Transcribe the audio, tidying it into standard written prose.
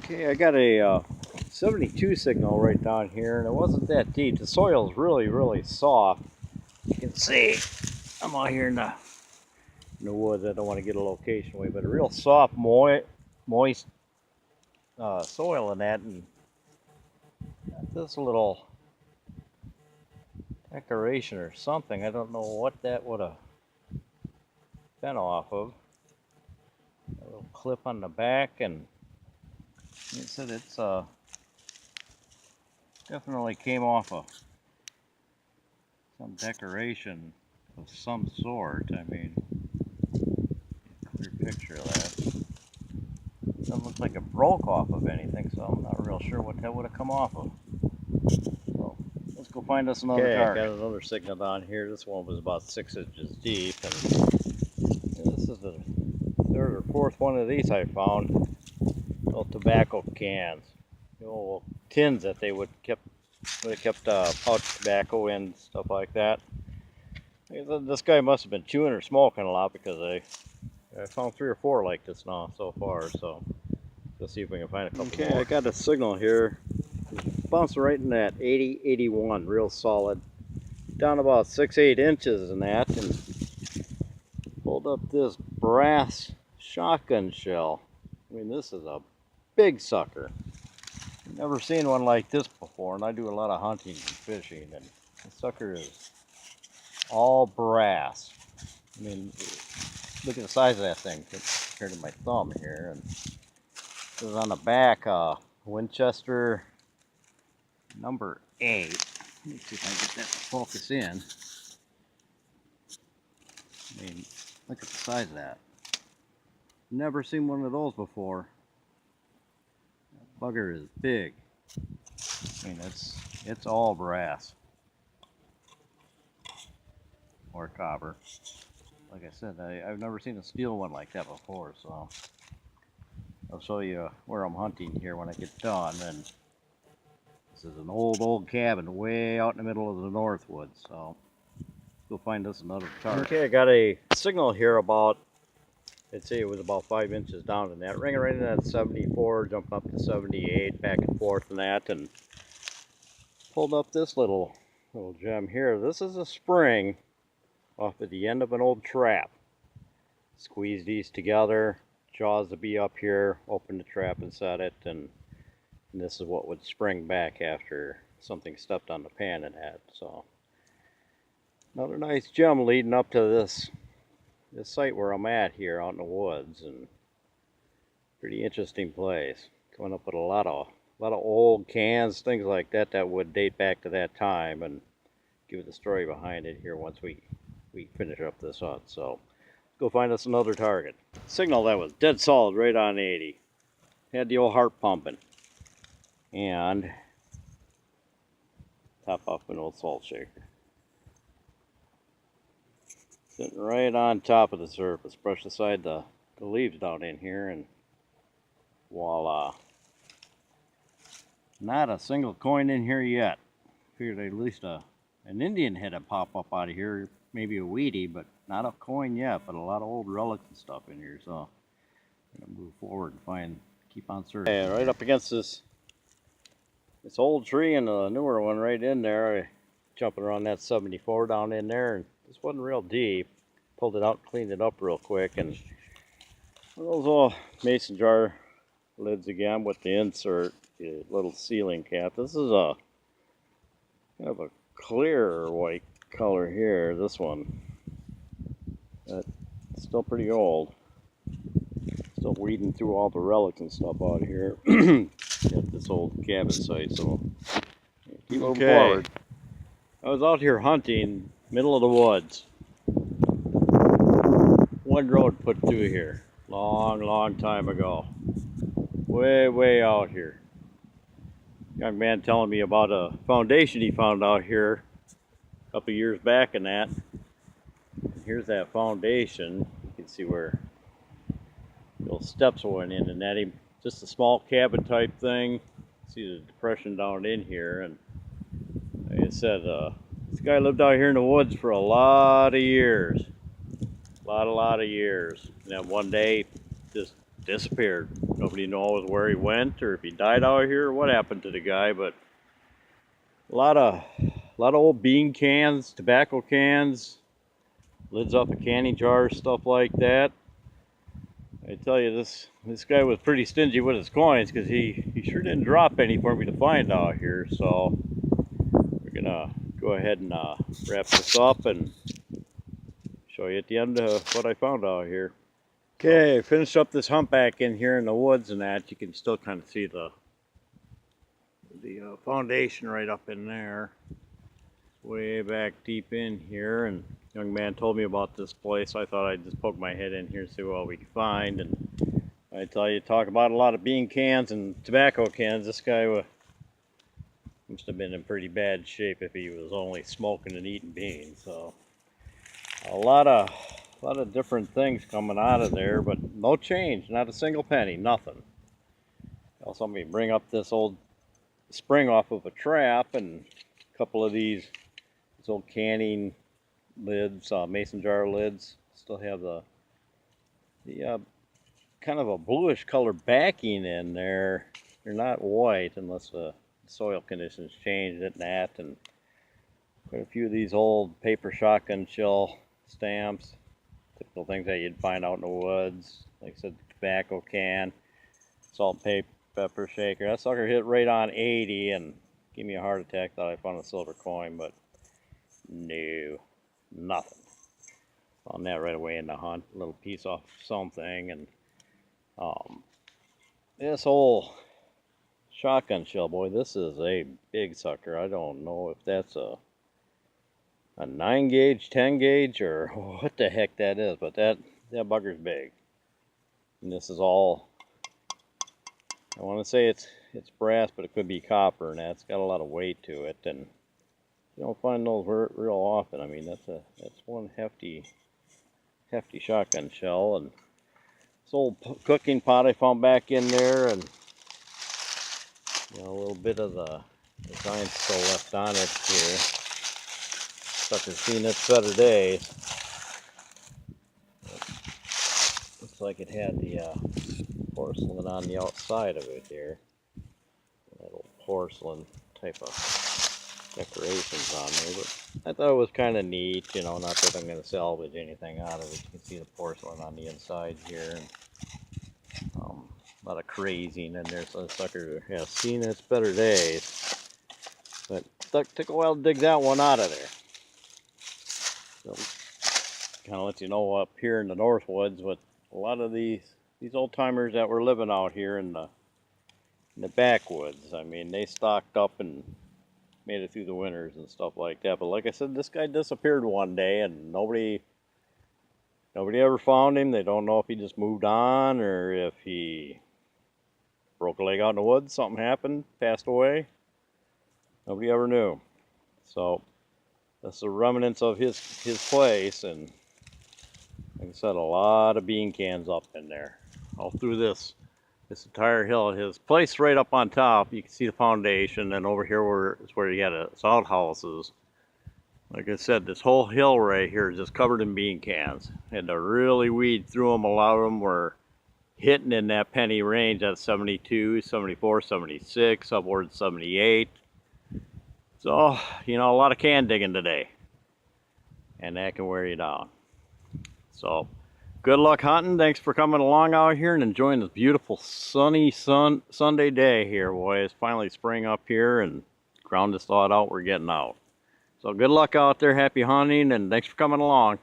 Okay, I got a 72 signal right down here, and it wasn't that deep. The soil's really soft. You can see I'm out here in the woods. I don't want to get a location away, but a real soft, moist soil in that. And this little decoration or something, I don't know what that would have been off of. A little clip on the back, and it said it's definitely came off of some decoration of some sort. I mean, clear picture of that. Doesn't look like it broke off of anything, so I'm not real sure what that would have come off of. So let's go find us another target. I got another signal down here. This one was about 6 inches deep, and this is the third or fourth one of these I found. Little tobacco cans, little tins that they would kept pouch tobacco in, stuff like that. This guy must have been chewing or smoking a lot, because I found 3 or 4 like this now so far. So let's see if we can find a couple more. Okay, I got a signal here. It's bouncing right in that 80, 81, real solid. Down about 6-8 inches in that, and pulled up this brass shotgun shell. I mean, this is a big sucker. Never seen one like this before, and I do a lot of hunting and fishing, and the sucker is all brass. I mean, look at the size of that thing compared to my thumb here. And it was on the back, Winchester number 8. Let me see if I can get that to focus in. I mean, look at the size of that. Never seen one of those before. That bugger is big. I mean, it's all brass or copper. Like I said, I've never seen a steel one like that before, so I'll show you where I'm hunting here when I get done. And this is an old cabin way out in the middle of the Northwoods, so go find us another target. Okay, I got a signal here about, I'd say it was about 5 inches down in that, ringing right in that 74, jumping up to 78, back and forth in that, and pulled up this little gem here. This is a spring off at the end of an old trap. Squeeze these together, jaws to be up here, open the trap and set it, and this is what would spring back after something stepped on the pan and that. So another nice gem leading up to this site where I'm at here out in the woods, and pretty interesting place. Coming up with a lot of old cans, things like that that would date back to that time, and give it the story behind it here once we finish up this hunt. So go find us another target. Signal that was dead solid right on 80. Had the old heart pumping, and top off an old salt shaker. Sitting right on top of the surface. Brush aside the leaves down in here, and voila. Not a single coin in here yet. Figured at least an Indian had to pop up out of here, maybe a weedy, but not a coin yet, but a lot of old relics and stuff in here. So I'm gonna move forward and keep on searching. Yeah, right up against this old tree, and a newer one right in there. Jumping around that 74 down in there, and this wasn't real deep. Pulled it out, cleaned it up real quick, and one of those little mason jar lids again with the insert, the little sealing cap. This is a kind of a clear white color here. This one, it's still pretty old. Still weeding through all the relics and stuff out here at this old cabin site. So keep moving forward. I was out here hunting, middle of the woods. One road put through here, long time ago. Way out here. Young man telling me about a foundation he found out here a couple years back and that. And here's that foundation. You can see where those steps went in, and that just a small cabin type thing. See the depression down in here, and like I said, this guy lived out here in the woods for a lot of years. A lot of years. And then one day, just disappeared. Nobody knows where he went or if he died out here or what happened to the guy, but a lot of old bean cans, tobacco cans, lids off of candy jars, stuff like that. I tell you, this guy was pretty stingy with his coins because he sure didn't drop any for me to find out here. So we're gonna go ahead and wrap this up and show you at the end what I found out here. Okay, finished up this humpback in here in the woods and that. You can still kind of see the foundation right up in there. Way back deep in here, and a young man told me about this place, so I thought I'd just poke my head in here and see what we could find. And I tell you, talk about a lot of bean cans and tobacco cans. This guy must have been in pretty bad shape if he was only smoking and eating beans. So a lot of different things coming out of there, but no change, not a single penny, nothing. I'll somebody bring up this old spring off of a trap, and a couple of these old canning lids, mason jar lids, still have the kind of a bluish color backing in there. They're not white unless the soil conditions change it and that. And quite a few of these old paper shotgun shell stamps, typical things that you'd find out in the woods. Like I said, tobacco can, salt and pepper shaker. That sucker hit right on 80 and gave me a heart attack. Thought I found a silver coin, but no, nothing. Found that right away in the hunt. A little piece off something. And this old shotgun shell, boy, this is a big sucker. I don't know if that's a 9 gauge, 10 gauge, or what the heck that is, but that bugger's big. And this is all, I want to say it's brass, but it could be copper, and that's got a lot of weight to it, and you don't find those real often. I mean, that's one hefty shotgun shell. And this old cooking pot I found back in there, and a little bit of the design still left on it here. Sucker's seen its better days. Looks like it had the porcelain on the outside of it here. That old porcelain type of decorations on there, but I thought it was kind of neat, not that I'm going to salvage anything out of it. You can see the porcelain on the inside here, and a lot of crazing in there, so the sucker has seen its better days, but took a while to dig that one out of there. So kind of lets you know up here in the North Woods what a lot of these old timers that were living out here in the backwoods, I mean, they stocked up and made it through the winters and stuff like that. But like I said, this guy disappeared one day, and nobody ever found him. They don't know if he just moved on or if he broke a leg out in the woods, something happened, passed away. Nobody ever knew. So that's the remnants of his place, and like I said, a lot of bean cans up in there, all through this entire hill. His place right up on top, you can see the foundation, and over here is where he had his outhouses. Like I said, this whole hill right here is just covered in bean cans. Had to really weed through them. A lot of them were hitting in that penny range at 72, 74, 76, upwards 78. So, a lot of can digging today, and that can wear you down. So good luck hunting. Thanks for coming along out here and enjoying this beautiful sunny Sunday day here, boy. It's finally spring up here, and ground is thawed out. We're getting out. So good luck out there. Happy hunting, and thanks for coming along.